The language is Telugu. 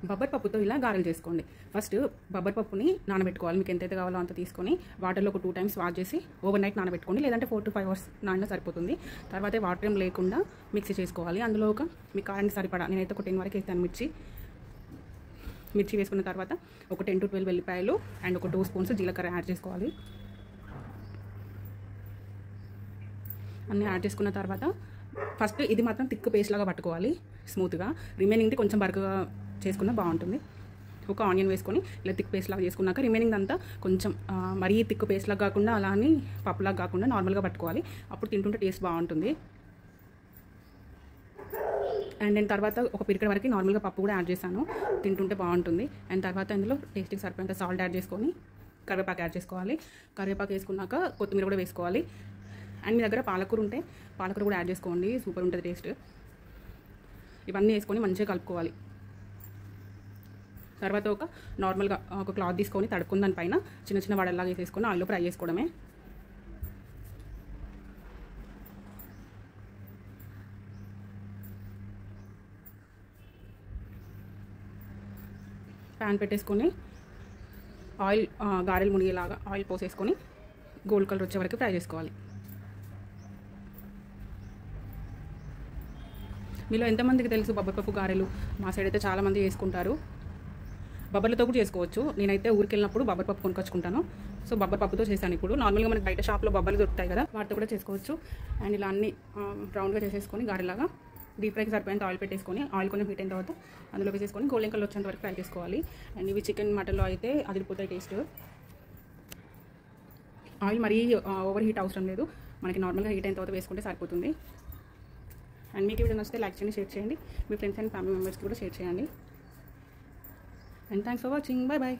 బొబ్బరి పప్పుతో ఇలా గారెలు చేసుకోండి. ఫస్ట్ బొబ్బరి పప్పుని నానబెట్టుకోవాలి. మీకు ఎంతైతే కావాలో అంత తీసుకొని వాటర్లో ఒక 2 times వాష్ చేసి ఓవర్ నైట్ నానబెట్టుకోండి. లేదంటే 4 to 5 hours నానినా సరిపోతుంది. తర్వాత వాటర్ ఏం లేకుండా మిక్సీ చేసుకోవాలి. అందులో మీ కారానికి సరిపడా నేనైతే ఒక 10 వరకు వేస్తాను మిర్చి వేసుకున్న తర్వాత ఒక 10 to 12 వెల్లిపాయలు అండ్ ఒక 2 spoons జీలకర్ర యాడ్ చేసుకోవాలి. అన్నీ యాడ్ చేసుకున్న తర్వాత ఫస్ట్ ఇది మాత్రం థిక్ పేస్ట్ లాగా పట్టుకోవాలి స్మూత్గా. రిమైనింగ్ది కొంచెం బరకగా చేసుకున్నా బాగుంటుంది. ఒక ఆనియన్ వేసుకొని ఇలా థిక్ పేస్ట్ లాగా చేసుకున్నాక రిమైనింగ్ అంతా కొంచెం మరీ థిక్ పేస్ట్ లాగా కాకుండా అలా అని పప్పులాగా కాకుండా నార్మల్గా పట్టుకోవాలి. అప్పుడు తింటుంటే టేస్ట్ బాగుంటుంది. అండ్ నేను తర్వాత ఒక పిరికడ వరకు నార్మల్గా పప్పు కూడా యాడ్ చేశాను. తింటుంటే బాగుంటుంది. అండ్ తర్వాత ఇందులో టేస్ట్కి సరిపోయేంత సాల్ట్ యాడ్ చేసుకొని కరివేపాకు యాడ్ చేసుకోవాలి. కరివేపాకు వేసుకున్నాక కొత్తిమీర కూడా వేసుకోవాలి. అండ్ మీ దగ్గర పాలకూర ఉంటే పాలకూర కూడా యాడ్ చేసుకోండి, సూపర్ ఉంటుంది టేస్ట్. ఇవన్నీ వేసుకొని మంచిగా కలుపుకోవాలి. తర్వాత నార్మల్గా ఒక క్లాత్ తీసుకొని తడుక్కుని దానిపైన చిన్న చిన్న వడల్లాగా వేసేసుకొని ఆయిల్లో ఫ్రై చేసుకోవడమే. ప్యాన్ పెట్టేసుకొని ఆయిల్ గారెలు మునిగేలాగా ఆయిల్ పోసేసుకొని గోల్డ్ కలర్ వచ్చే వరకు ఫ్రై చేసుకోవాలి. మీలో ఎంతమందికి తెలుసు బొబ్బరి పప్పు గారెలు? మా సైడ్ అయితే చాలామంది చేసుకుంటారు. బొబ్బర్లతో కూడా చేసుకోవచ్చు. నేనైతే ఊరికి వెళ్ళినప్పుడు బొబ్బరి పప్పు కొనుక్కొచ్చుకుంటాను. సో బొబ్బరి పప్పుతో చేశాను. ఇప్పుడు నార్మల్గా మనకి బయట షాప్లో బొబ్బర్లు దొరుకుతాయి కదా, వాటితో కూడా చేసుకోవచ్చు. అండ్ ఇలా అన్ని రౌండ్గా చేసేసుకొని గారెలాగా డీప్ ఫ్రైకి సరిపోయేంత ఆయిల్ పెట్టేసుకొని ఆయిల్ కొంచెం హీట్ అయిన తర్వాత అందులో వేసేసుకొని గోల్డెన్ కలర్ వచ్చేంత వరకు ఫ్రై చేసుకోవాలి. అండ్ ఇవి చికెన్ మటన్లో అయితే అదిరిపోతాయి టేస్ట్. ఆయిల్ మరీ ఓవర్ హీట్ అవసరం లేదు, మనకి నార్మల్గా హీట్ అయిన తర్వాత వేసుకుంటే సరిపోతుంది. అండ్ మీకు వీడియో నచ్చితే లైక్ చేయండి, షేర్ చేయండి, మీ ఫ్రెండ్స్ అండ్ ఫ్యామిలీ మెంబర్స్కి కూడా షేర్ చేయండి. And thanks for watching. Bye bye.